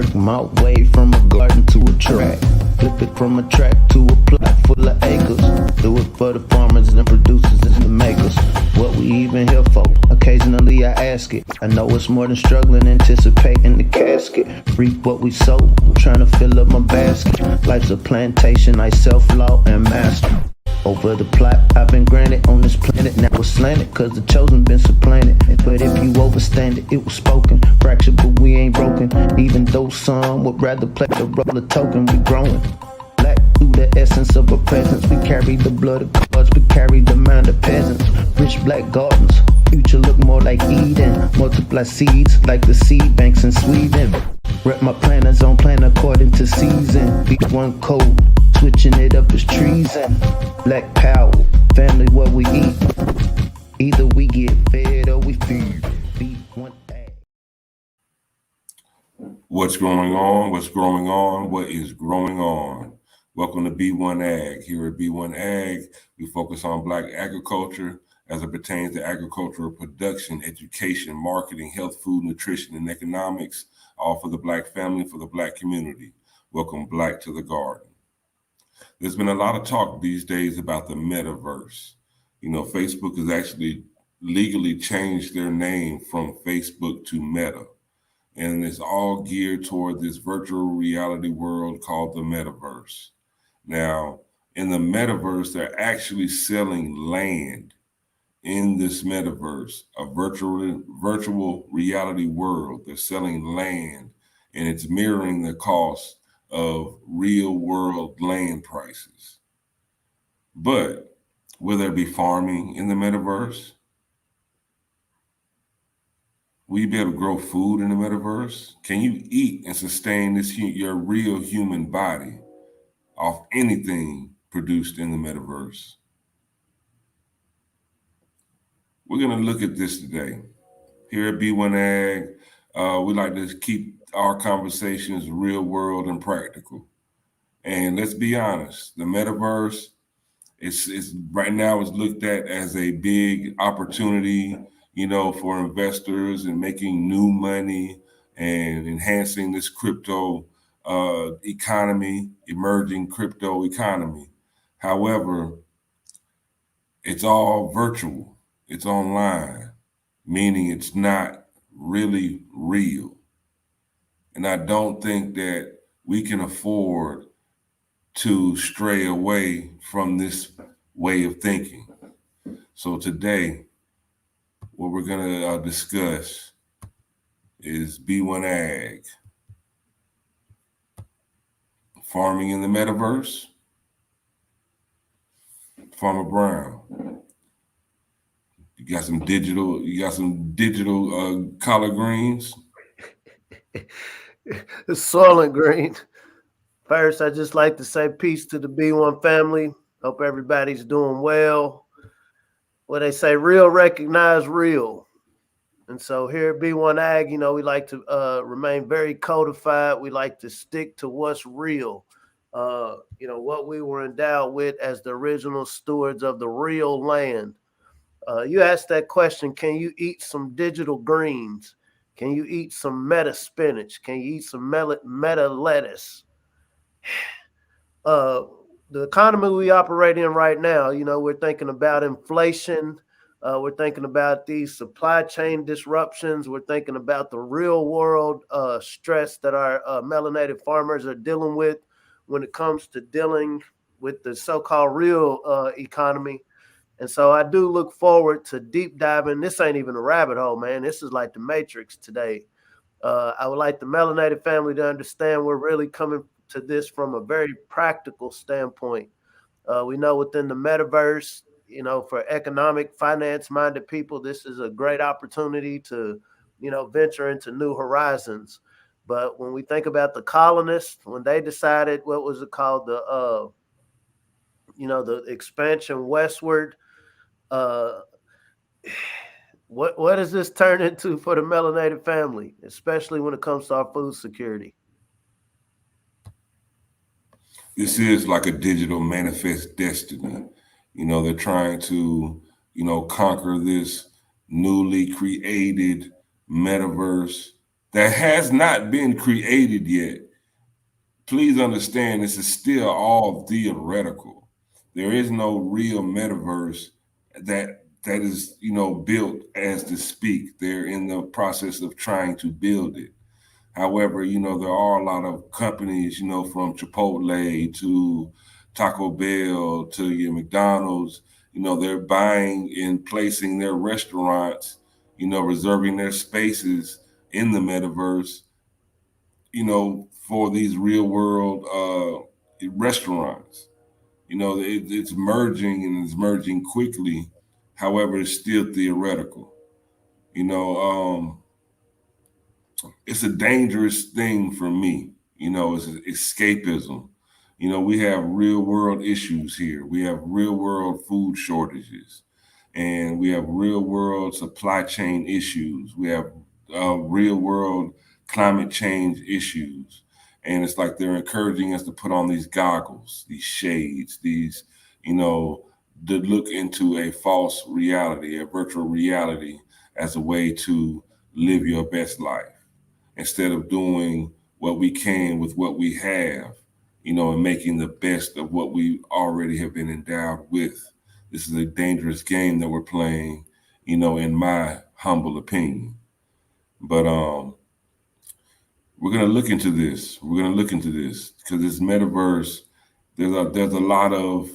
work my way from a garden to a track. Flip it from a track to a plot full of acres. Do it for the farmers and the producers and the makers. What we even here for? Occasionally I ask it. I know it's more than struggling, anticipating the casket. Reap what we sow, trying to fill up my basket. Life's a plantation, I self-law and master. Over the plot I've been granted on this planet. Now it's slanted, cause the chosen been supplanted. But if you overstand it, it was spoken. Fractured, but we ain't broken. Even though some would rather play the role of token, we growing. Black through the essence of a presence. We carry the blood of gods, we carry the mind of peasants. Rich black gardens, future look more like Eden. Multiply seeds like the seed banks in Sweden. Rep my planners on plan according to season. B1 code, switching it up is treason. Black power, family what we eat. Either we get fed or we feed. B1AG. What's going on? What's growing on? What is growing on? Welcome to B1AG. Here at B1AG, we focus on Black agriculture as it pertains to agricultural production, education, marketing, health, food, nutrition, and economics, all for the Black family, for the Black community. Welcome Black to the garden. There's been a lot of talk these days about the Metaverse. You know, Facebook has actually legally changed their name from Facebook to Meta. And it's all geared toward this virtual reality world called the Metaverse. Now, in the Metaverse, they're actually selling land in this Metaverse, a virtual reality world. They're selling land, and it's mirroring the cost of real world land prices. But will there be farming in the Metaverse? Will you be able to grow food in the Metaverse? Can you eat and sustain your real human body off anything produced in the Metaverse? We're going to look at this today. Here at B1AG, we like to keep our conversations real world and practical. And let's be honest, the Metaverse is right now is looked at as a big opportunity, you know, for investors and making new money and enhancing this crypto economy, emerging crypto economy. However, it's all virtual. It's online, meaning it's not really real. And I don't think that we can afford to stray away from this way of thinking. So today, what we're going to discuss is B1AG, farming in the Metaverse. Farmer Brown, you got some digital collard greens. Soylent Green. First, I just like to say peace to the B1 family. Hope everybody's doing well. What they say, real recognize real. And so here at B1AG, you know, we like to remain very codified. We like to stick to what's real. You know, what we were endowed with as the original stewards of the real land. You asked that question, can you eat some digital greens? Can you eat some meta spinach? Can you eat some meta lettuce? The economy we operate in right now, you know, we're thinking about inflation. We're thinking about these supply chain disruptions. We're thinking about the real world stress that our melanated farmers are dealing with when it comes to dealing with the so-called real economy. And so I do look forward to deep diving. This ain't even a rabbit hole, man. This is like the Matrix today. I would like the melanated family to understand we're really coming to this from a very practical standpoint. We know within the Metaverse, you know, for economic, finance-minded people, this is a great opportunity to, you know, venture into new horizons. But when we think about the colonists, when they decided, what was it called, the expansion westward, what does this turn into for the melanated family, especially when it comes to our food security? This is like a digital manifest destiny. You know, they're trying to, you know, conquer this newly created metaverse that has not been created yet. Please understand this is still all theoretical. There is no real metaverse that is, built as to speak. They're in the process of trying to build it. However, there are a lot of companies, from Chipotle to Taco Bell to your McDonald's, they're buying and placing their restaurants, reserving their spaces in the metaverse, for these real world restaurants. It's merging and it's merging quickly. However, it's still theoretical. You know, it's a dangerous thing for me. It's escapism. We have real world issues here. We have real world food shortages, and we have real world supply chain issues. We have real world climate change issues. And it's like they're encouraging us to put on these goggles, these shades, to look into a false reality, a virtual reality, as a way to live your best life instead of doing what we can with what we have, and making the best of what we already have been endowed with. This is a dangerous game that we're playing, in my humble opinion. But we're gonna look into this. We're gonna look into this because this metaverse, there's a lot of,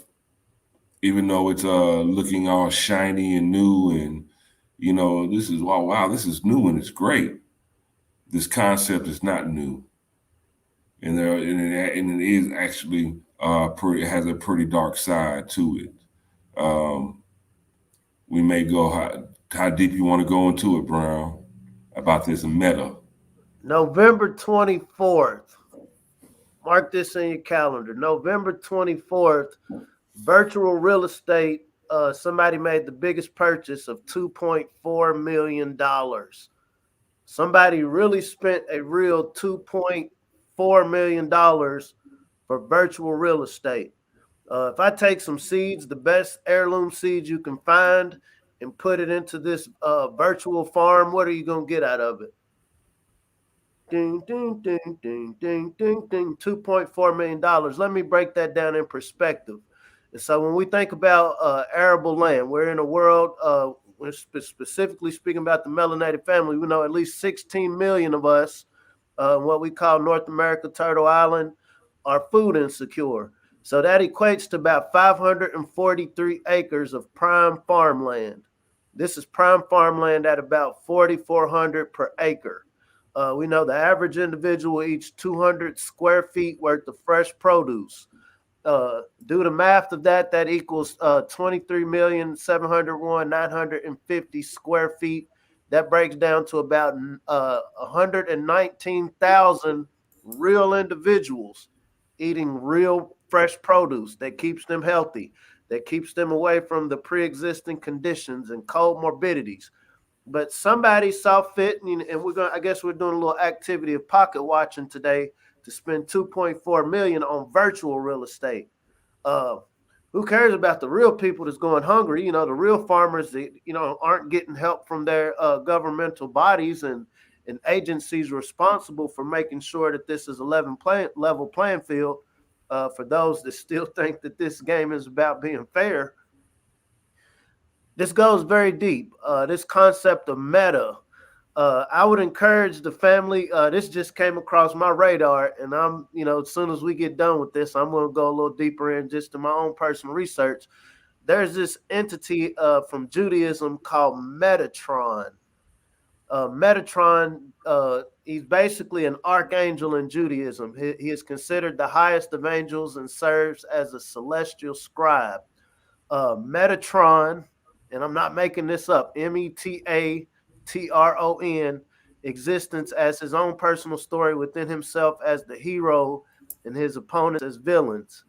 even though it's looking all shiny and new, and this is wow, this is new and it's great. This concept is not new, and it is actually it has a pretty dark side to it. We may go how deep you want to go into it, Brown, about this meta. November 24th. Mark this in your calendar. November 24th, virtual real estate. Somebody made the biggest purchase of $2.4 million. Somebody really spent a real $2.4 million for virtual real estate. If I take some seeds, the best heirloom seeds you can find, and put it into this virtual farm, what are you going to get out of it? Ding, ding, ding, ding, ding, ding, ding. $2.4 million. Let me break that down in perspective. And so when we think about arable land, we're in a world, we're specifically speaking about the melanated family. We know at least 16 million of us, what we call North America, Turtle Island, are food insecure. So that equates to about 543 acres of prime farmland. This is prime farmland at about 4,400 per acre. We know the average individual eats 200 square feet worth of fresh produce. Do the math of that, that equals 23,701,950 square feet. That breaks down to about 119,000 real individuals eating real fresh produce that keeps them healthy, that keeps them away from the pre-existing conditions and comorbidities. But somebody saw fit, and I guess we're doing a little activity of pocket watching today to spend 2.4 million on virtual real estate. Who cares about the real people that's going hungry? The real farmers that aren't getting help from their governmental bodies and agencies responsible for making sure that this is a level playing field for those that still think that this game is about being fair. This goes very deep. This concept of meta. I would encourage the family. This just came across my radar, and I'm, as soon as we get done with this, I'm going to go a little deeper in just to my own personal research. There's this entity from Judaism called Metatron. Metatron, he's basically an archangel in Judaism. He is considered the highest of angels and serves as a celestial scribe. Metatron, and I'm not making this up, Metatron, existence as his own personal story within himself as the hero and his opponents as villains.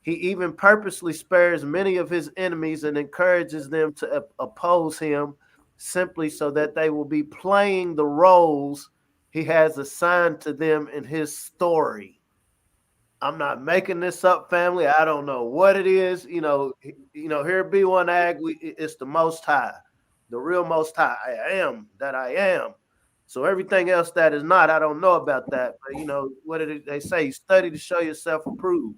He even purposely spares many of his enemies and encourages them to oppose him simply so that they will be playing the roles he has assigned to them in his story. I'm not making this up, family. I don't know what it is. Here at B1AG, it's the Most High, the real Most High. I am that I am. So everything else that is not, I don't know about that. But you know, what did they say? You study to show yourself approved.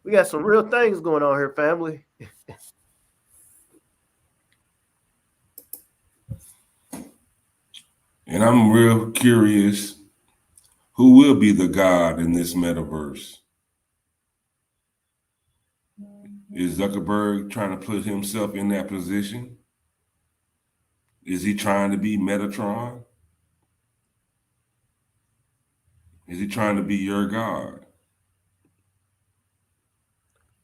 We got some real things going on here, family. And I'm real curious, who will be the God in this metaverse? Is Zuckerberg trying to put himself in that position? Is he trying to be Metatron? Is he trying to be your God?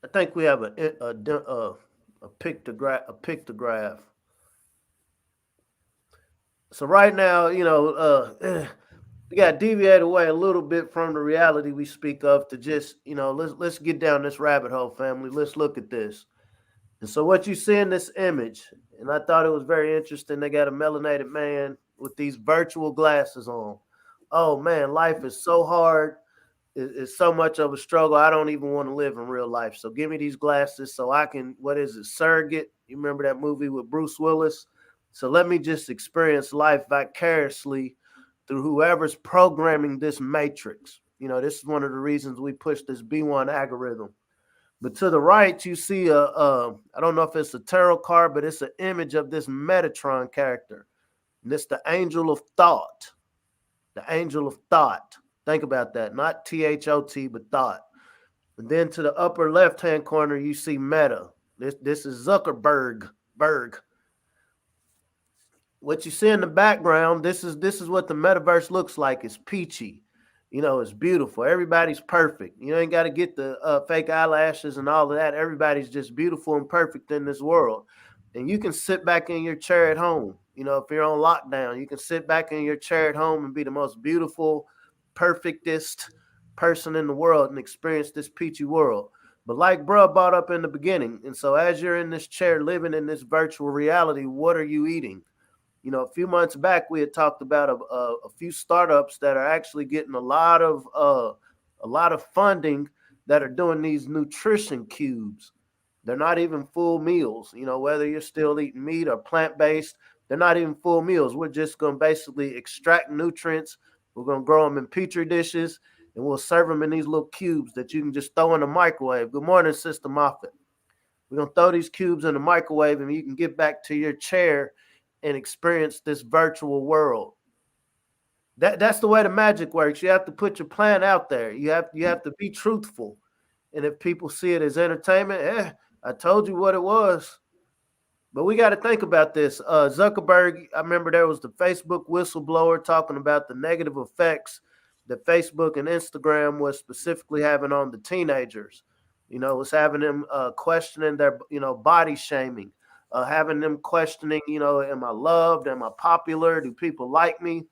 I think we have a pictograph. So right now, you know, we got deviated away a little bit from the reality we speak of to just, you know, let's get down this rabbit hole, family. Let's look at this. And so what you see in this image, and I thought it was very interesting. They got a melanated man with these virtual glasses on. Oh man, life is so hard. It's so much of a struggle. I don't even want to live in real life. So give me these glasses so I can, what is it, Surrogate? You remember that movie with Bruce Willis? So let me just experience life vicariously through whoever's programming this matrix. You know, this is one of the reasons we push this B1 algorithm. But to the right, you see I don't know if it's a tarot card, but it's an image of this Metatron character. And it's the angel of thought. The angel of thought. Think about that. Not T-H-O-T, but thought. And then to the upper left-hand corner, you see Meta. This is Zuckerberg. What you see in the background, this is what the metaverse looks like. It's peachy. You know, it's beautiful. Everybody's perfect. You ain't got to get the fake eyelashes and all of that. Everybody's just beautiful and perfect in this world. And you can sit back in your chair at home. You know, if you're on lockdown, you can sit back in your chair at home and be the most beautiful, perfectest person in the world and experience this peachy world. But like bruh brought up in the beginning, and so as you're in this chair living in this virtual reality, what are you eating? You know, a few months back, we had talked about a few startups that are actually getting a lot of funding that are doing these nutrition cubes. They're not even full meals. You know, whether you're still eating meat or plant-based, they're not even full meals. We're just going to basically extract nutrients. We're going to grow them in petri dishes, and we'll serve them in these little cubes that you can just throw in the microwave. Good morning, Sister Moffat. We're going to throw these cubes in the microwave, and you can get back to your chair and experience this virtual world. That's the way the magic works. You have to put your plan out there. You have to be truthful. And if people see it as entertainment, I told you what it was. But we got to think about this. Zuckerberg, I remember there was the Facebook whistleblower talking about the negative effects that Facebook and Instagram was specifically having on the teenagers. You know, it was having them questioning their, you know, body shaming. Having them questioning, you know, am I loved? Am I popular? Do people like me?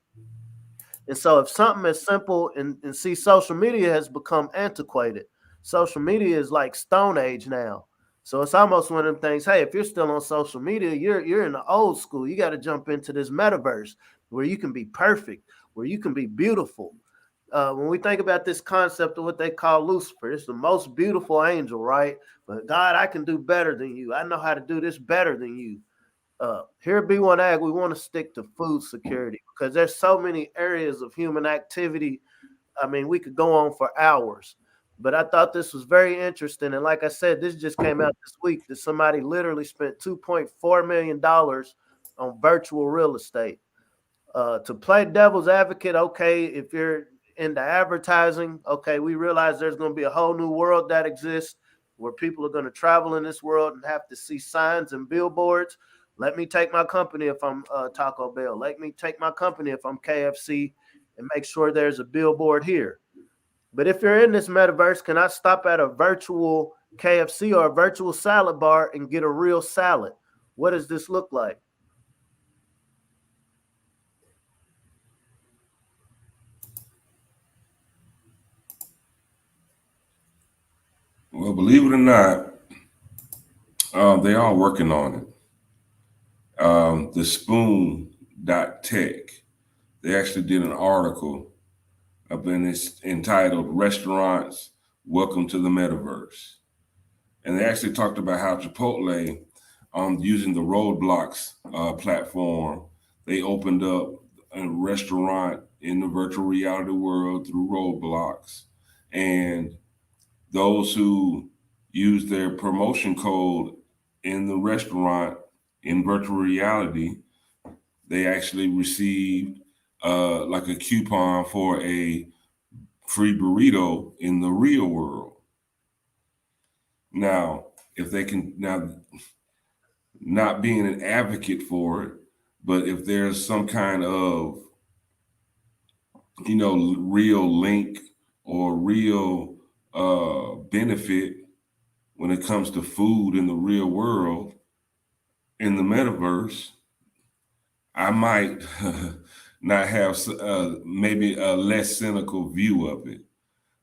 And so if something is simple and see, social media has become antiquated. Social media is like Stone Age now. So it's almost one of them things, hey, if you're still on social media, you're in the old school. You got to jump into this metaverse where you can be perfect, where you can be beautiful. When we think about this concept of what they call Lucifer, it's the most beautiful angel, right? But God, I can do better than you. I know how to do this better than you. Here at B1AG, we want to stick to food security because there's so many areas of human activity. I mean, we could go on for hours, but I thought this was very interesting. And like I said, this just came out this week that somebody literally spent $2.4 million on virtual real estate. To play devil's advocate, okay, if you're into advertising, okay, we realize there's going to be a whole new world that exists where people are going to travel in this world and have to see signs and billboards. Let me take my company if I'm Taco Bell. Let me take my company if I'm KFC and make sure there's a billboard here. But if you're in this metaverse, can I stop at a virtual KFC or a virtual salad bar and get a real salad? What does this look like? Well, believe it or not, they are working on it. The Spoon.tech, they actually did an article and it's entitled Restaurants Welcome to the Metaverse. And they actually talked about how Chipotle, using the Roadblocks platform, they opened up a restaurant in the virtual reality world through roadblocks. And those who use their promotion code in the restaurant in virtual reality, they actually received like a coupon for a free burrito in the real world. Now, if they can, now, not being an advocate for it, but if there's some kind of, real link or real benefit when it comes to food in the real world, in the metaverse, I might not have maybe a less cynical view of it.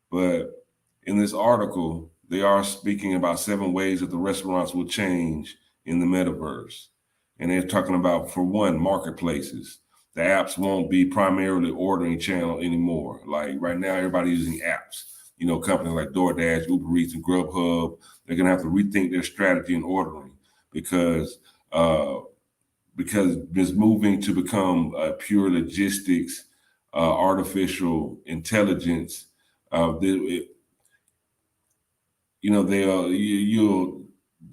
But in this article, they are speaking about 7 ways that the restaurants will change in the metaverse. And they're talking about, for one, marketplaces. The apps won't be primarily ordering channel anymore. Like right now, everybody's using apps. Companies like DoorDash, Uber Eats, and Grubhub, they're gonna have to rethink their strategy in ordering because it's moving to become pure logistics, artificial intelligence. The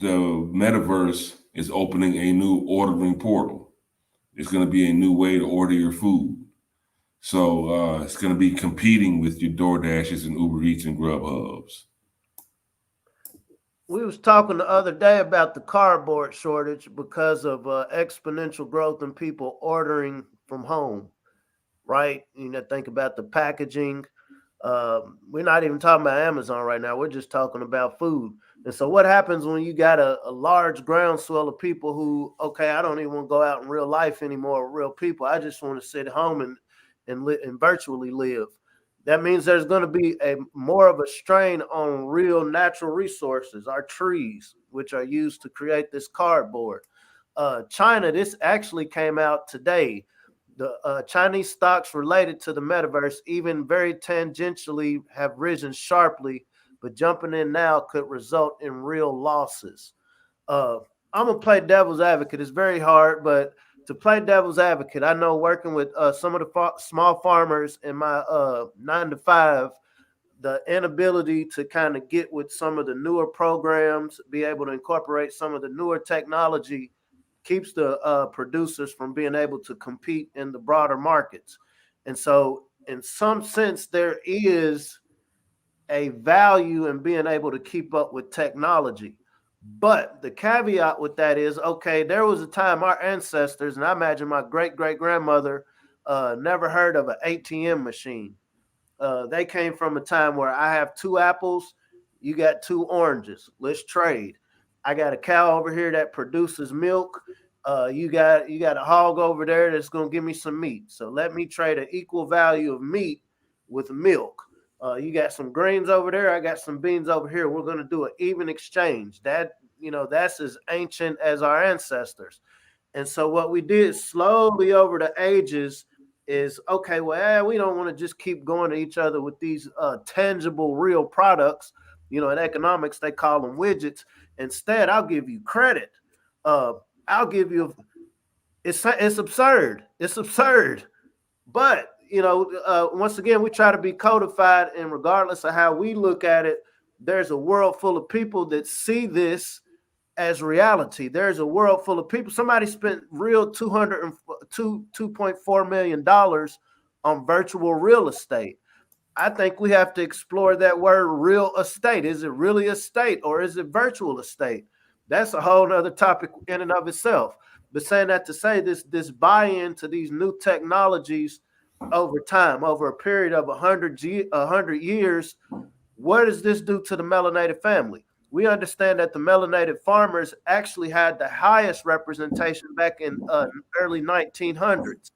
metaverse is opening a new ordering portal. It's going to be a new way to order your food. So it's going to be competing with your DoorDashes and Uber Eats and Grubhubs. We was talking the other day about the cardboard shortage because of exponential growth in people ordering from home, right? Think about the packaging. We're not even talking about Amazon right now. We're just talking about food. And so what happens when you got a large groundswell of people who, okay, I don't even want to go out in real life anymore with real people. I just want to sit home and virtually live. That means there's going to be more of a strain on real natural resources, our trees, which are used to create this cardboard. China, this actually came out today. The Chinese stocks related to the metaverse, even very tangentially, have risen sharply, but jumping in now could result in real losses. I'm going to play devil's advocate. It's very hard, but to play devil's advocate, I know working with some of the small farmers in my 9 to 5, the inability to kind of get with some of the newer programs, be able to incorporate some of the newer technology keeps the producers from being able to compete in the broader markets. And so in some sense, there is a value in being able to keep up with technology. But the caveat with that is, okay, there was a time our ancestors, and I imagine my great-great-grandmother never heard of an ATM machine. They came from a time where I have 2 apples, you got 2 oranges. Let's trade. I got a cow over here that produces milk. You got a hog over there that's going to give me some meat. So let me trade an equal value of meat with milk. You got some greens over there. I got some beans over here. We're going to do an even exchange. That's as ancient as our ancestors. And so what we did slowly over the ages is, okay, well, we don't want to just keep going to each other with these tangible, real products. In economics, they call them widgets. Instead, I'll give you credit. I'll give you. It's absurd. It's absurd. But once again, we try to be codified, and regardless of how we look at it, there's a world full of people that see this as reality. There's a world full of people. Somebody spent real $2.4 million on virtual real estate. I think we have to explore that word real estate. Is it really estate or is it virtual estate? That's a whole nother topic in and of itself. But saying that to say this buy-in to these new technologies over time, over a period of 100 years, what does this do to the melanated family? We understand that the melanated farmers actually had the highest representation back in early 1900s,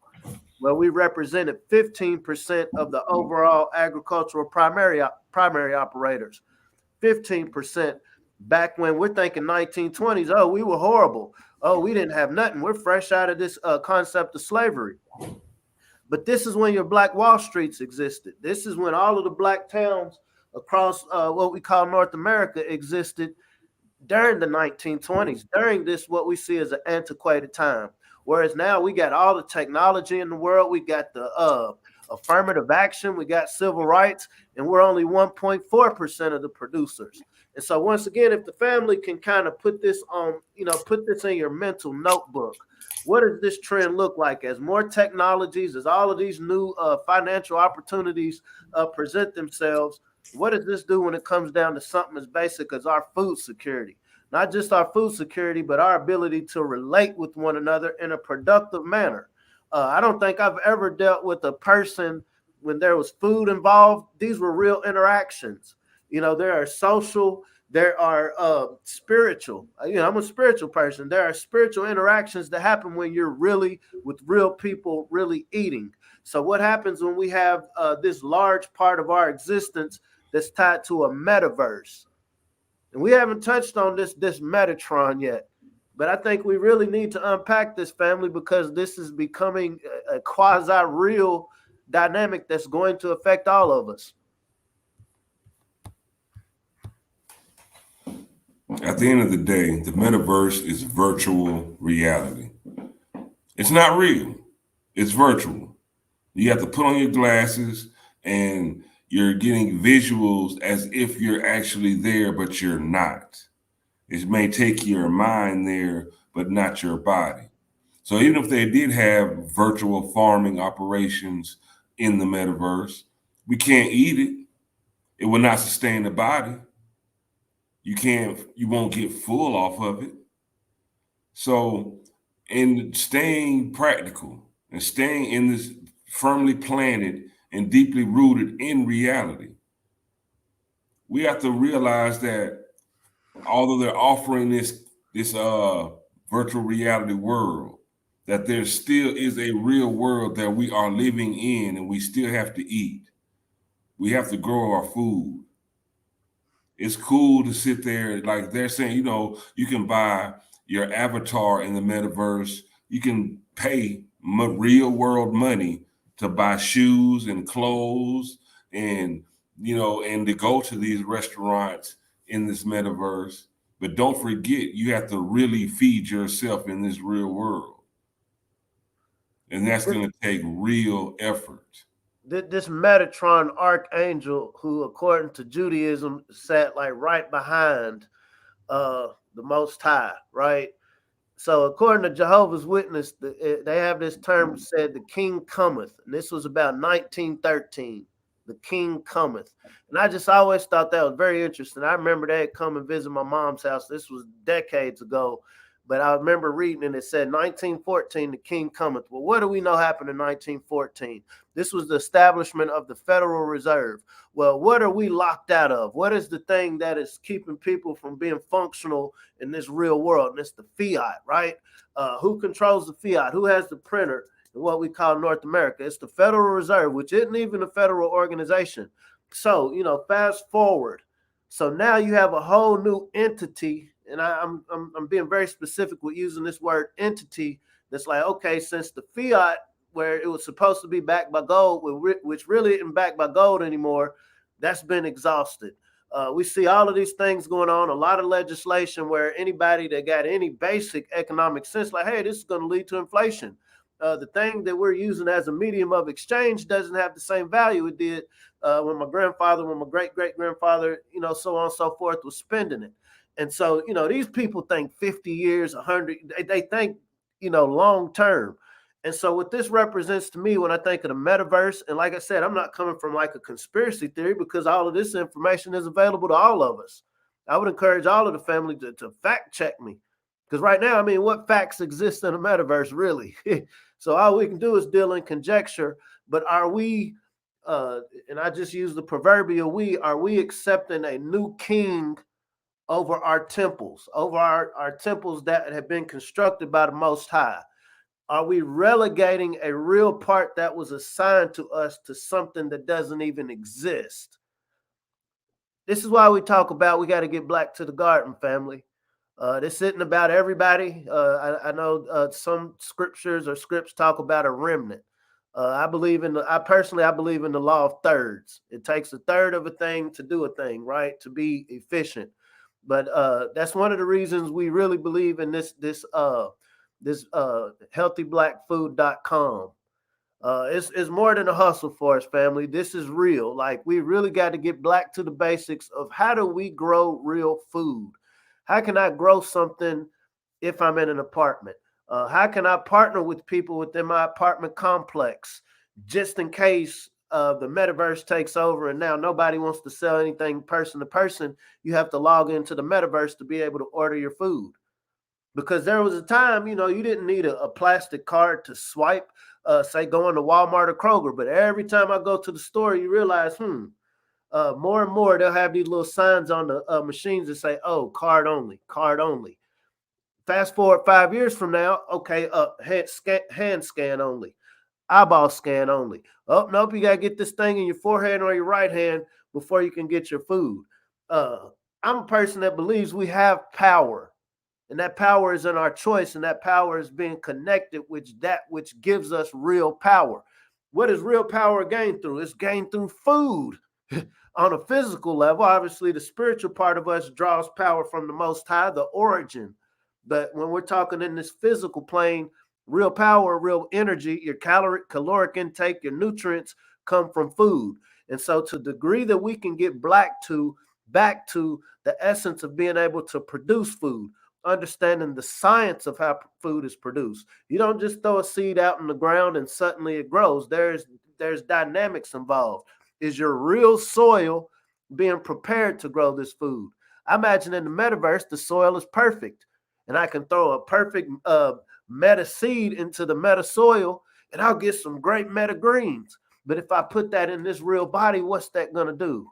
where we represented 15% of the overall agricultural primary operators. 15% back when we're thinking 1920s. Oh, we were horrible. Oh, we didn't have nothing. We're fresh out of this concept of slavery. But this is when your Black Wall Streets existed. This is when all of the black towns across what we call North America existed during the 1920s, during this, what we see as an antiquated time. Whereas now we got all the technology in the world. We got the affirmative action. We got civil rights, and we're only 1.4% of the producers. And so once again, if the family can kind of put this on, put this in your mental notebook, what does this trend look like as more technologies, as all of these new financial opportunities present themselves? What does this do when it comes down to something as basic as our food security? Not just our food security, but our ability to relate with one another in a productive manner. I don't think I've ever dealt with a person when there was food involved. These were real interactions. There are social, there are spiritual. I'm a spiritual person. There are spiritual interactions that happen when you're really with real people, really eating. So what happens when we have this large part of our existence that's tied to a metaverse? And we haven't touched on this Metatron yet, but I think we really need to unpack this, family, because this is becoming a quasi-real dynamic that's going to affect all of us. At the end of the day, the metaverse is virtual reality. It's not real. It's virtual. You have to put on your glasses and you're getting visuals as if you're actually there, but you're not. It may take your mind there, but not your body. So even if they did have virtual farming operations in the metaverse, we can't eat it. It will not sustain the body. You won't get full off of it. So in staying practical and staying in this firmly planted and deeply rooted in reality, we have to realize that although they're offering this virtual reality world, that there still is a real world that we are living in, and we still have to eat. We have to grow our food. It's cool to sit there, like they're saying, you can buy your avatar in the metaverse. You can pay real world money to buy shoes and clothes and to go to these restaurants in this metaverse. But don't forget, you have to really feed yourself in this real world. And that's going to take real effort. This Metatron archangel, who according to Judaism sat like right behind the Most High, right? So according to Jehovah's Witness, they have this term said the king cometh. And this was about 1913. The king cometh. And I just always thought that was very interesting. I remember they had come and visit my mom's house. This was decades ago. But I remember reading and it said 1914, the king cometh. Well, what do we know happened in 1914? This was the establishment of the Federal Reserve. Well, what are we locked out of? What is the thing that is keeping people from being functional in this real world? And it's the fiat, right? Who controls the fiat? Who has the printer in what we call North America? It's the Federal Reserve, which isn't even a federal organization. So, fast forward. So now you have a whole new entity. And I'm being very specific with using this word entity. That's like, okay, since the fiat, where it was supposed to be backed by gold, which really isn't backed by gold anymore, that's been exhausted. We see all of these things going on, a lot of legislation where anybody that got any basic economic sense, like, hey, this is going to lead to inflation. The thing that we're using as a medium of exchange doesn't have the same value it did when my great-great-grandfather, so on and so forth, was spending it. And so, these people think 50 years, 100, they think, long term. And so what this represents to me when I think of the metaverse, and like I said, I'm not coming from like a conspiracy theory because all of this information is available to all of us. I would encourage all of the family to fact check me. Because right now, what facts exist in the metaverse, really? So all we can do is deal in conjecture. But are we, and I just use the proverbial are we accepting a new king over our temples, over our temples that have been constructed by the Most High? Are we relegating a real part that was assigned to us to something that doesn't even exist? This is why we talk about we got to get back to the garden, family. This isn't about everybody. I know some scriptures or scripts talk about a remnant. I believe in the law of thirds. It takes a third of a thing to do a thing, right? To be efficient. But that's one of the reasons we really believe in this This healthyblackfood.com. It's more than a hustle for us, family. This is real. Like, we really got to get black to the basics of how do we grow real food? How can I grow something if I'm in an apartment? How can I partner with people within my apartment complex just in case the metaverse takes over and now nobody wants to sell anything person to person? You have to log into the metaverse to be able to order your food. Because there was a time, you didn't need a plastic card to swipe, say going to Walmart or Kroger. But every time I go to the store, you realize, more and more they'll have these little signs on the machines that say, "Oh, card only, card only." Fast forward 5 years from now, okay, hand scan only, eyeball scan only. Oh, nope, you gotta get this thing in your forehead or your right hand before you can get your food. I'm a person that believes we have power. And that power is in our choice, and that power is being connected with that which gives us real power. What is real power gained through? It's gained through food. On a physical level, obviously, the spiritual part of us draws power from the Most High, the origin. But when we're talking in this physical plane, real power, real energy, your caloric intake, your nutrients come from food. And so, to the degree that we can get back to the essence of being able to produce food, understanding the science of how food is produced. You don't just throw a seed out in the ground and suddenly it grows. There's dynamics involved. Is your real soil being prepared to grow this food? I imagine in the metaverse, the soil is perfect. And I can throw a perfect meta seed into the meta soil and I'll get some great meta greens. But if I put that in this real body, what's that going to do?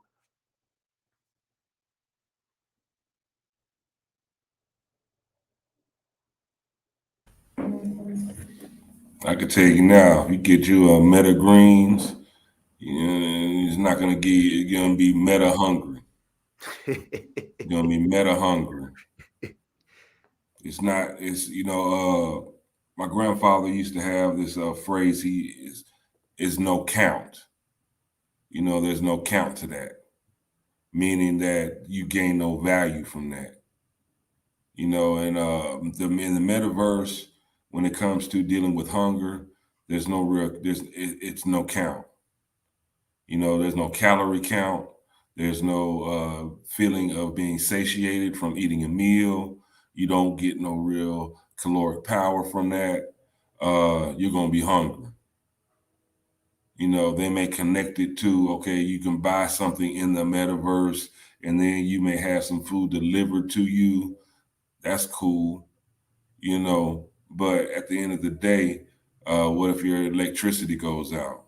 I can tell you now, you get you a meta greens, it's not gonna give you're gonna be meta hungry. You're gonna be meta hungry. It's not, my grandfather used to have this phrase, is no count. There's no count to that, meaning that you gain no value from that. And in the metaverse, when it comes to dealing with hunger, it's no count. There's no calorie count. There's no feeling of being satiated from eating a meal. You don't get no real caloric power from that. You're going to be hungry. They may connect it to, okay, you can buy something in the metaverse and then you may have some food delivered to you. That's cool, but at the end of the day, what if your electricity goes out?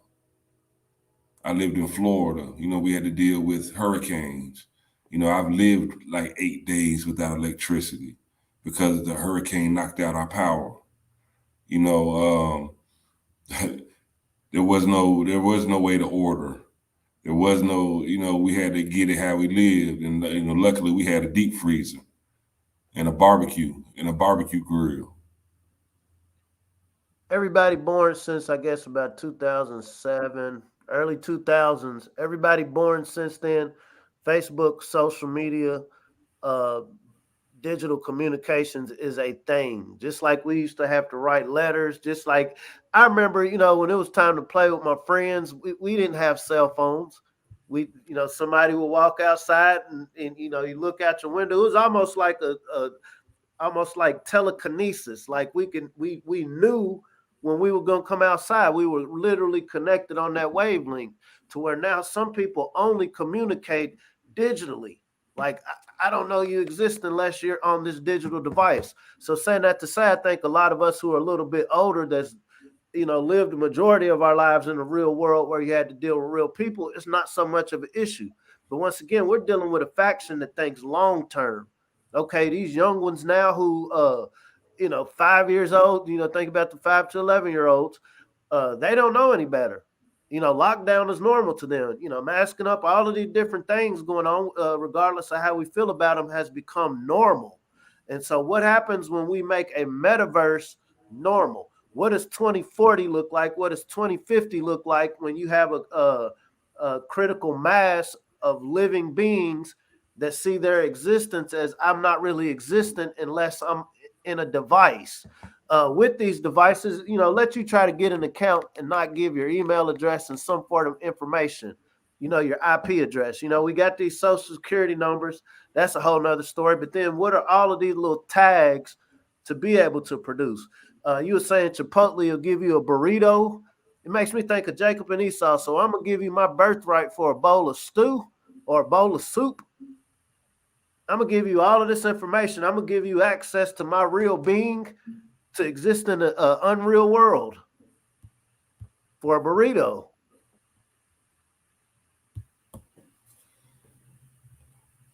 I lived in Florida. We had to deal with hurricanes. I've lived like 8 days without electricity because the hurricane knocked out our power. There was no way to order. There was no, we had to get it how we lived. And, luckily we had a deep freezer and a barbecue grill. Everybody born since, I guess, about 2007, early 2000s, everybody born since then, Facebook, social media, uh, digital communications is a thing. Just like we used to have to write letters, just like I remember, when it was time to play with my friends, we didn't have cell phones. Somebody would walk outside and you look out your window. It was almost like almost like telekinesis. Like we knew when we were going to come outside, we were literally connected on that wavelength, to where now some people only communicate digitally. Like, I don't know you exist unless you're on this digital device. So saying that to say, I think a lot of us who are a little bit older, that's lived the majority of our lives in the real world where you had to deal with real people, it's not so much of an issue. But once again, we're dealing with a faction that thinks long term. Okay, these young ones now who 5 years old, think about the 5 to 11-year-olds, they don't know any better. Lockdown is normal to them. Masking up, all of these different things going on, regardless of how we feel about them, has become normal. And so what happens when we make a metaverse normal? What does 2040 look like? What does 2050 look like when you have a critical mass of living beings that see their existence as, I'm not really existent unless I'm in a device? with these devices, let you try to get an account and not give your email address and some form of information, your IP address. We got these social security numbers. That's a whole nother story. But then what are all of these little tags to be able to produce? You were saying Chipotle will give you a burrito. It makes me think of Jacob and Esau. So I'm going to give you my birthright for a bowl of stew or a bowl of soup. I'm going to give you all of this information. I'm going to give you access to my real being to exist in an unreal world for a burrito.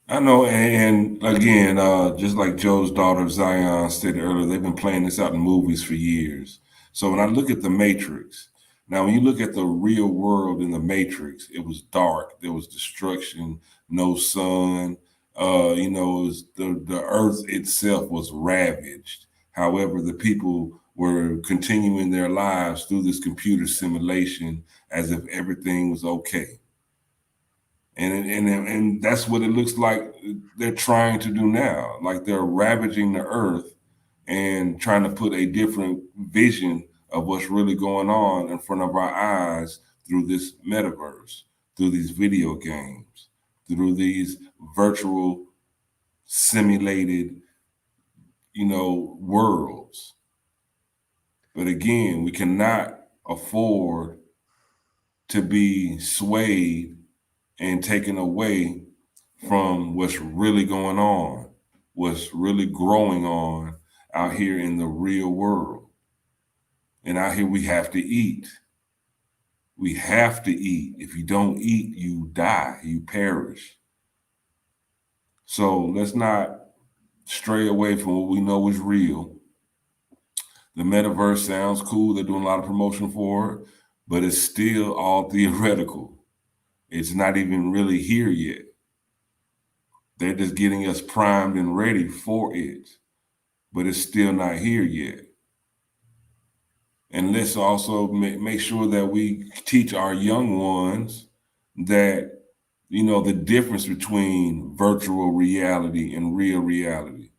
I know, and again, just like Joe's daughter Zion said earlier, they've been playing this out in movies for years. So when I look at the Matrix, now when you look at the real world in the Matrix, it was dark, there was destruction, no sun. It was the earth itself was ravaged. However, the people were continuing their lives through this computer simulation as if everything was okay. And that's what it looks like they're trying to do now. Like they're ravaging the earth and trying to put a different vision of what's really going on in front of our eyes through this metaverse, through these video games, through these virtual simulated, worlds. But again, we cannot afford to be swayed and taken away from what's really going on, what's really growing on out here in the real world. And out here, we have to eat. We have to eat. If you don't eat, you die, you perish. So let's not stray away from what we know is real. The metaverse sounds cool. They're doing a lot of promotion for it, but it's still all theoretical. It's not even really here yet. They're just getting us primed and ready for it, but it's still not here yet. And let's also make sure that we teach our young ones that, the difference between virtual reality and real reality,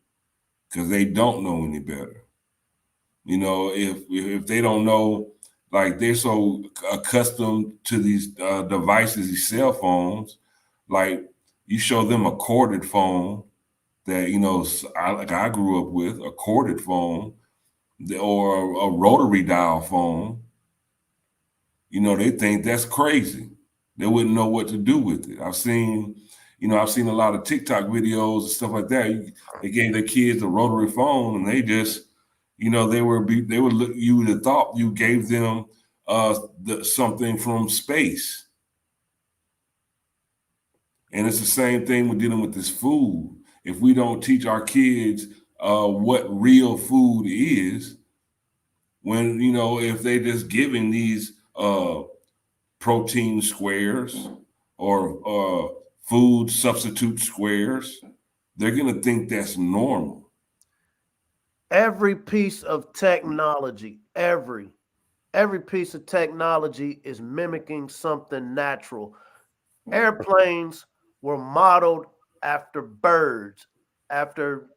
because they don't know any better. If they don't know, like they're so accustomed to these devices, these cell phones, like you show them a corded phone that, I grew up with, a corded phone or a rotary dial phone, they think that's crazy. They wouldn't know what to do with it. I've seen a lot of TikTok videos and stuff like that. They gave their kids a rotary phone and they just, you would have thought you gave them something from space. And it's the same thing with dealing with this food. If we don't teach our kids what real food is, when, if they're just giving these protein squares or food substitute squares, they're going to think that's normal. Every piece of technology, every piece of technology is mimicking something natural. Airplanes were modeled after birds, after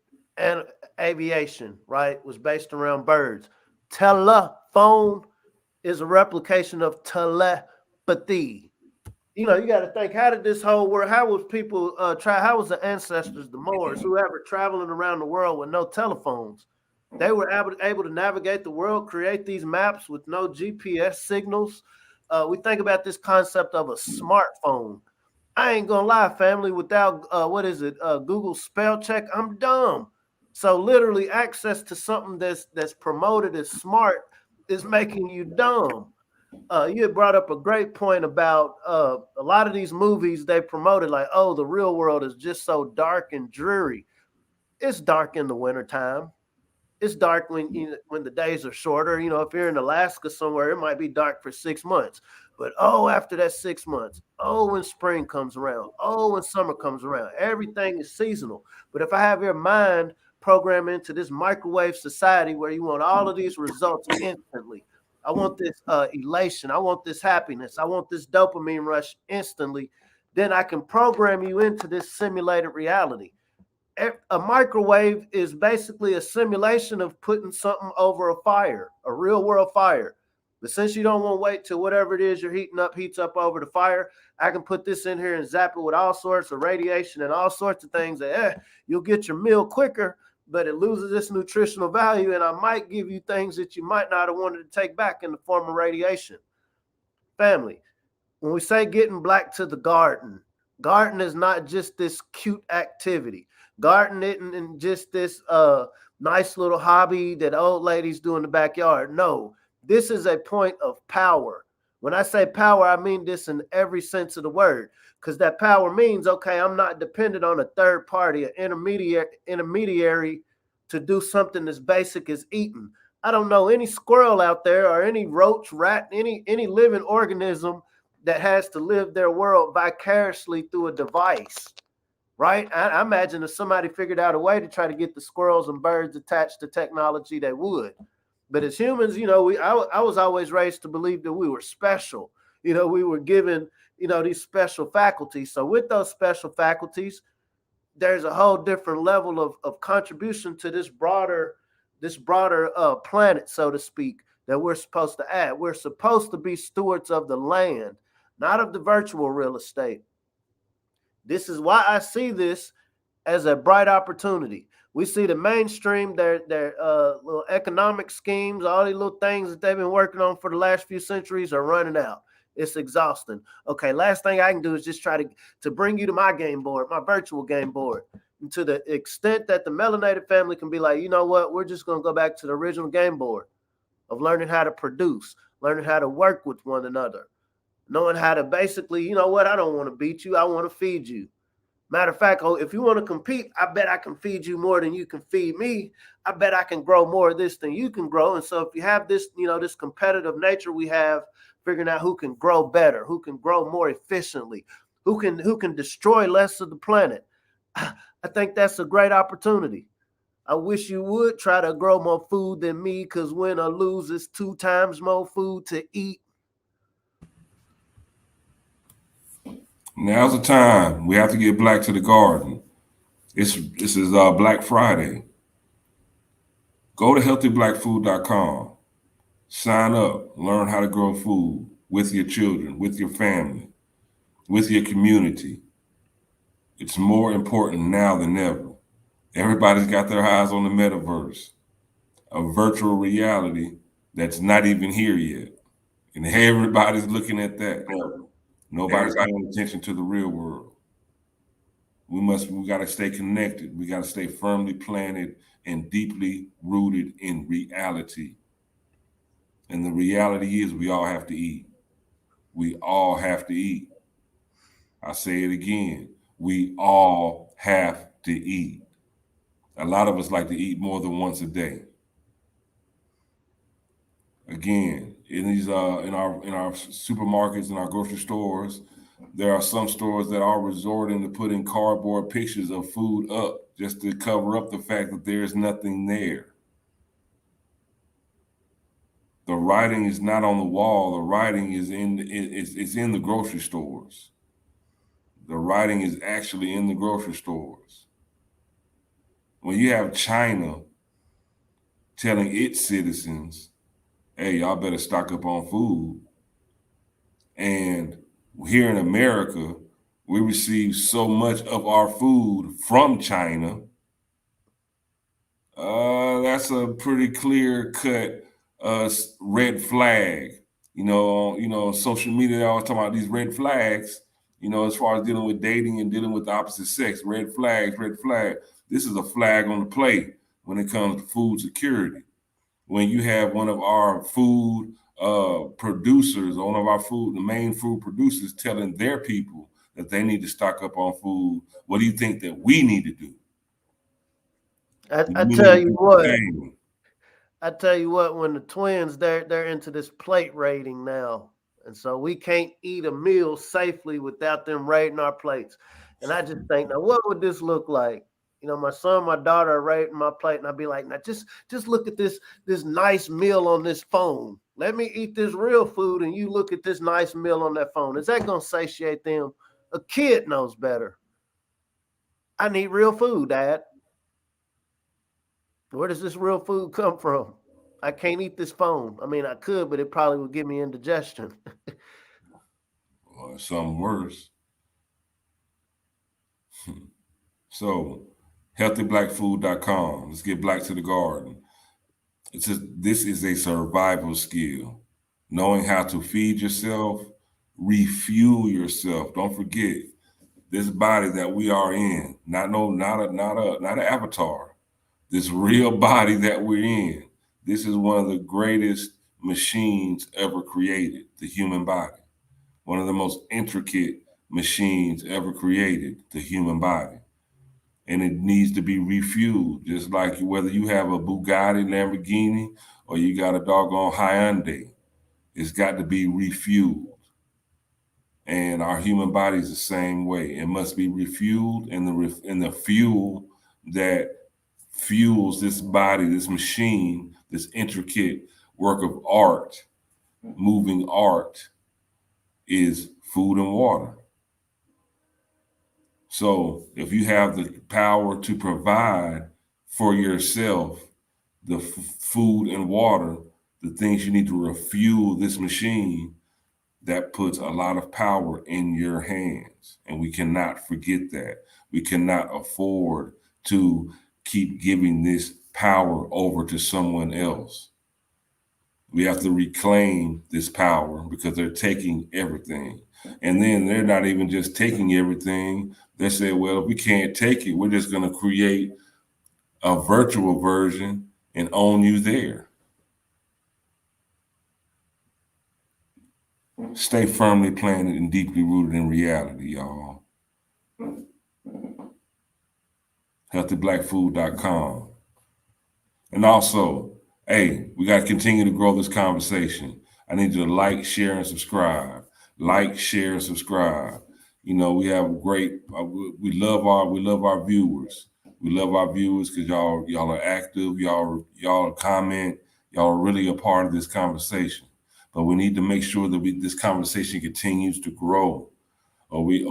aviation, right? Was based around birds. Telephone is a replication of telepathy. You got to think, how did this whole world, how was people how was the ancestors, the Moors, whoever traveling around the world with no telephones? They were able to navigate the world, create these maps with no GPS signals. We think about this concept of a smartphone. I ain't gonna lie, family, without Google spell check, I'm dumb. So literally access to something that's promoted as smart is making you dumb. You had brought up a great point about a lot of these movies they promoted like, oh, the real world is just so dark and dreary. It's dark in the wintertime. It's dark when the days are shorter. If you're in Alaska somewhere, it might be dark for 6 months. But after that 6 months, when spring comes around, when summer comes around, everything is seasonal. But if I have your mind programmed into this microwave society where you want all of these results instantly, I want this elation, I want this happiness, I want this dopamine rush instantly, then I can program you into this simulated reality. a microwave is basically a simulation of putting something over a fire, a real world fire. But since you don't want to wait till whatever it is you're heating up heats up over the fire, I can put this in here and zap it with all sorts of radiation and all sorts of things that you'll get your meal quicker, but it loses its nutritional value. And I might give you things that you might not have wanted to take back in the form of radiation. Family, when we say getting black to the garden, garden is not just this cute activity. Garden isn't just this nice little hobby that old ladies do in the backyard. No, this is a point of power. When I say power, I mean this in every sense of the word, because that power means, okay, I'm not dependent on a third party, an intermediary to do something as basic as eating. I don't know any squirrel out there or any roach, rat, any living organism that has to live their world vicariously through a device, right? I imagine if somebody figured out a way to try to get the squirrels and birds attached to technology, they would. But as humans, I was always raised to believe that we were special. We were given, these special faculties. So with those special faculties, there's a whole different level of contribution to this broader planet, so to speak, that we're supposed to add. We're supposed to be stewards of the land, not of the virtual real estate. This is why I see this as a bright opportunity. We see the mainstream, their little economic schemes, all these little things that they've been working on for the last few centuries are running out. It's exhausting. Okay, last thing I can do is just try to bring you to my game board, my virtual game board. And to the extent that the melanated family can be like, you know what, we're just going to go back to the original game board of learning how to produce, learning how to work with one another, knowing how to basically, you know what, I don't want to beat you, I want to feed you. Matter of fact, if you want to compete, I bet I can feed you more than you can feed me. I bet I can grow more of this than you can grow. And so if you have this, this competitive nature we have, figuring out who can grow better, who can grow more efficiently, who can destroy less of the planet, I think that's a great opportunity. I wish you would try to grow more food than me, because win or lose, it's 2 times more food to eat. Now's the time. We have to get black to the garden. This is Black Friday. Go to healthyblackfood.com. Sign up. Learn how to grow food with your children, with your family, with your community. It's more important now than ever. Everybody's got their eyes on the metaverse, a virtual reality that's not even here yet. And everybody's looking at that. Nobody's paying attention to the real world. We got to stay connected. We got to stay firmly planted and deeply rooted in reality. And the reality is we all have to eat. We all have to eat. I say it again. We all have to eat. A lot of us like to eat more than once a day. Again, in our supermarkets and our grocery stores, there are some stores that are resorting to putting cardboard pictures of food up just to cover up the fact that there is nothing there. The writing is not on the wall. The writing is it's in the grocery stores. The writing is actually in the grocery stores. When you have China telling its citizens, hey, y'all better stock up on food. And here in America, we receive so much of our food from China. That's a pretty clear cut red flag. Social media, they're always talking about these red flags, as far as dealing with dating and dealing with the opposite sex. Red flags, red flag. This is a flag on the plate when it comes to food security. When you have one of our food producers, or one of our the main food producers, telling their people that they need to stock up on food, what do you think that we need to do? I tell you what, when the twins, they're into this plate rating now. And so we can't eat a meal safely without them raiding our plates. And I just think, now what would this look like? My son, my daughter are raiding my plate, and I'd be like, now just look at this nice meal on this phone. Let me eat this real food, and you look at this nice meal on that phone. Is that going to satiate them? A kid knows better. I need real food, Dad. Where does this real food come from? I can't eat this phone. I mean, I could, but it probably would give me indigestion. Or something worse. So, healthyblackfood.com. Let's get black to the garden. This is a survival skill. Knowing how to feed yourself, refuel yourself. Don't forget this body that we are in. Not an avatar. This real body that we're in. This is one of the greatest machines ever created, the human body. One of the most intricate machines ever created, the human body. And it needs to be refueled, just like whether you have a Bugatti, Lamborghini, or you got a doggone Hyundai. It's got to be refueled. And our human body is the same way. It must be refueled, and the fuel that fuels this body, this machine, this intricate work of art, moving art, is food and water. So if you have the power to provide for yourself the food and water, the things you need to refuel this machine, that puts a lot of power in your hands. And we cannot forget that. We cannot afford to keep giving this power over to someone else. We have to reclaim this power because they're taking everything. And then they're not even just taking everything. They say, well, if we can't take it, we're just going to create a virtual version and own you there. Stay firmly planted and deeply rooted in reality, y'all. HealthyBlackFood.com. And also, hey, we got to continue to grow this conversation. I need you to like, share, and subscribe. Like, share, and subscribe. You know, we have great. We love our viewers. We love our viewers because y'all are active. Y'all comment. Y'all are really a part of this conversation. But we need to make sure that this conversation continues to grow, we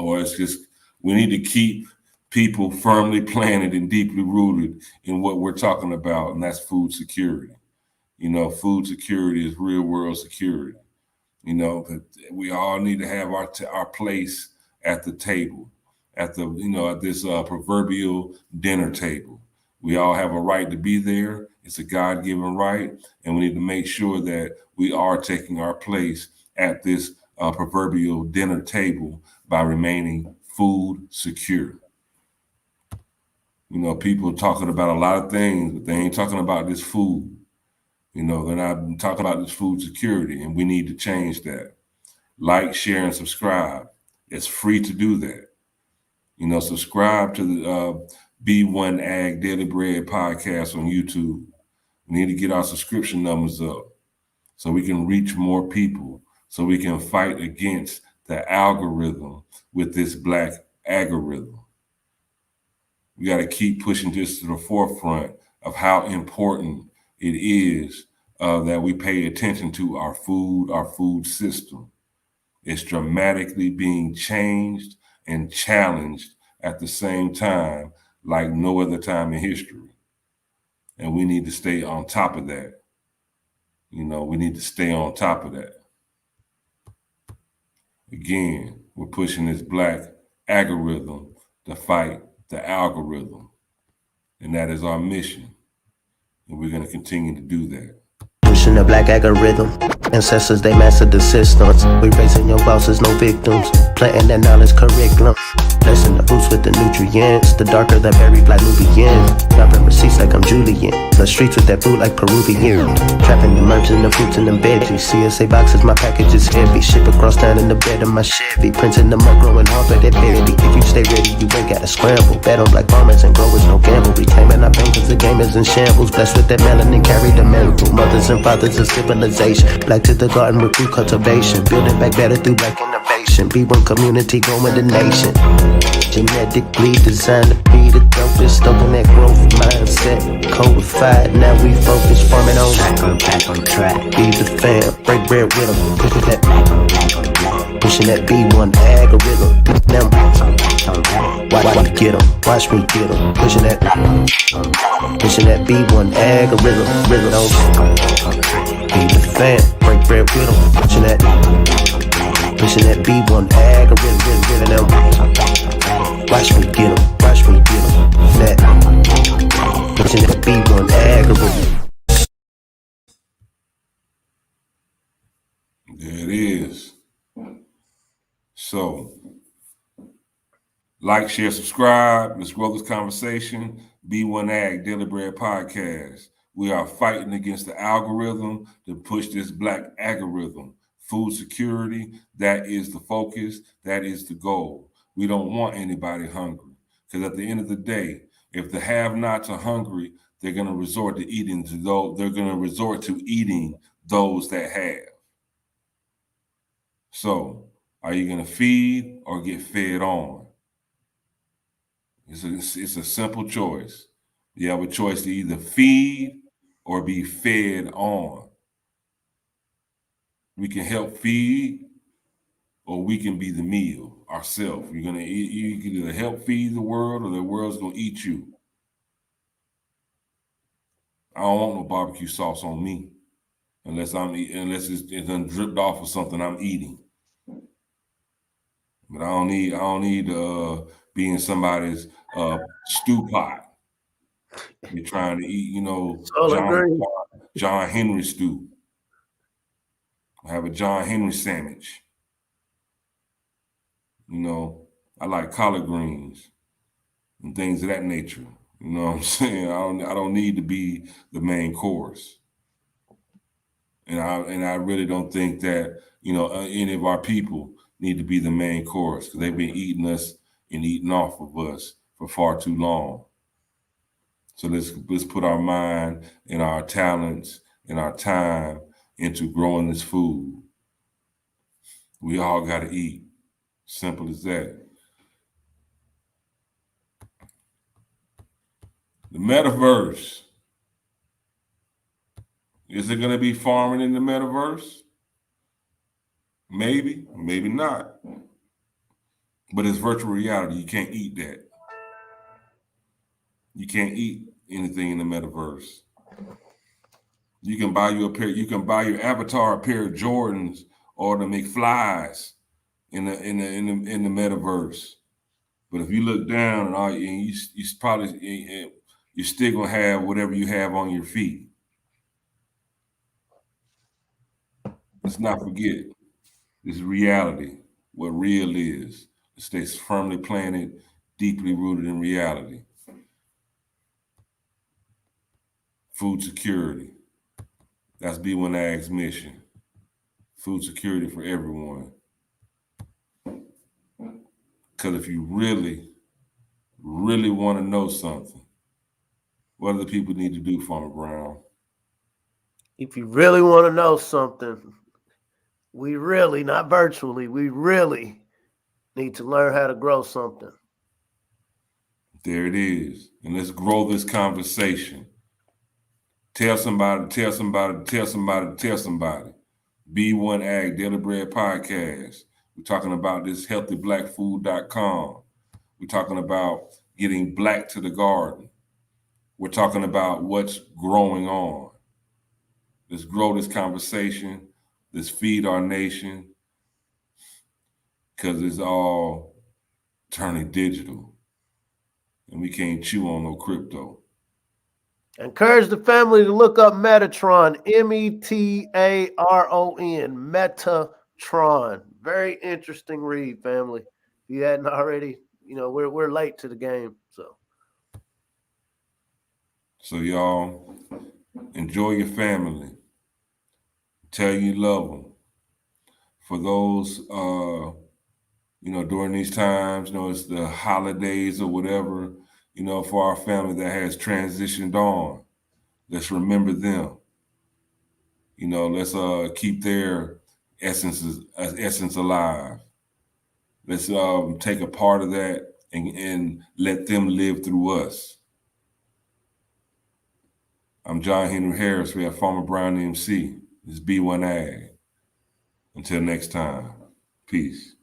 need to keep people firmly planted and deeply rooted in what we're talking about, and that's food security. You know, food security is real world security. You know, but we all need to have our place at the table, at this proverbial dinner table. We all have a right to be there. It's a God-given right, and we need to make sure that we are taking our place at this proverbial dinner table by remaining food secure. You know, people are talking about a lot of things, but they ain't talking about this food. You know, they're not talking about this food security, and we need to change that. Like, share, and subscribe. It's free to do that. You know, subscribe to the B1AG Daily Bread podcast on YouTube. We need to get our subscription numbers up so we can reach more people, so we can fight against the algorithm with this black algorithm. We got to keep pushing this to the forefront of how important it is that we pay attention to our food system. It's dramatically being changed and challenged at the same time like no other time in history. And we need to stay on top of that. You know, we need to stay on top of that. Again, we're pushing this black algorithm to fight the algorithm. And that is our mission. And we're going to continue to do that. Pushing the black algorithm. Ancestors, they mastered the systems. We raising your bosses, no victims. Planting that knowledge curriculum. Blessing the roots with the nutrients. The darker the berry, black Nubian. Dropping receipts like I'm Julian. The streets with that food like Peruvian. Trapping the merch and the fruits and the veggies. CSA boxes, my package is heavy. Ship across town in the bed of my Chevy. Printing the mud, growing hard for that baby. If you stay ready, you ain't gotta scramble. Bet on black farmers and growers, no gamble. Reclaiming our pain cause the game is in shambles. Blessed with that melanin, carry the miracle. Mothers and fathers of civilization. Black to the garden with food cultivation. Building back better through black innovation. B1 community growing the nation. Genetically designed to be the dopest. Stoking that growth mindset. Codified, now we focus. Farming on Back on track. Be the fam, break bread with them. Push that black on black on black. Pushing that B1AG gorilla. Them. Watch me get 'em. Watch me get 'em. Pushing that B1AG gorilla. Don't be the fan. Break bread with 'em. Pushing that B1AG gorilla. Them. Watch me get 'em. Watch me get 'em. That. Pushing that B1AG gorilla. There it is. So, like, share, subscribe. Let's grow this conversation. B1AG Daily Bread Podcast. We are fighting against the algorithm to push this black algorithm. Food security, that is the focus. That is the goal. We don't want anybody hungry. Because at the end of the day, if the have-nots are hungry, they're going to resort to eating those that have. So, are you going to feed or get fed on? It's a simple choice. You have a choice to either feed or be fed on. We can help feed or we can be the meal ourselves. You can either help feed the world or the world's going to eat you. I don't want no barbecue sauce on me unless it's done dripped off of something I'm eating. But I don't need be in somebody's stew pot. You're trying to eat, John Henry stew. I have a John Henry sandwich. I like collard greens and things of that nature. You know what I'm saying? I don't need to be the main course. And I really don't think that, any of our people need to be the main course because they've been eating us and eating off of us for far too long. So let's put our mind and our talents and our time into growing this food. We all got to eat. Simple as that. The metaverse. Is it going to be farming in the metaverse? Maybe, maybe not. But it's virtual reality. You can't eat that. You can't eat anything in the metaverse. You can buy your avatar a pair of Jordans or the McFlies in the metaverse. But if you look down and you're still gonna have whatever you have on your feet. Let's not forget, this is reality, what real is. It stays firmly planted, deeply rooted in reality. Food security. That's B1AG's mission. Food security for everyone. Because if you really, really want to know something, what do the people need to do, Farmer Brown? If you really want to know something, we really, not virtually, we really need to learn how to grow something. There it is. And let's grow this conversation. Tell somebody, tell somebody, tell somebody, tell somebody. B1AG Daily Bread Podcast. We're talking about this healthyblackfood.com. We're talking about getting black to the garden. We're talking about what's growing on. Let's grow this conversation. Let's feed our nation because it's all turning digital and we can't chew on no crypto. Encourage the family to look up Metatron, Metaron, Metatron. Very interesting read, family. If you hadn't already, we're late to the game. So y'all enjoy your family. Tell you love them. For those, during these times, it's the holidays or whatever, for our family that has transitioned on, let's remember them. Let's keep their essence alive. Let's take a part of that and let them live through us. I'm John Henry Harris. We have Farmer Brown MC. This is B1AG. Until next time. Peace.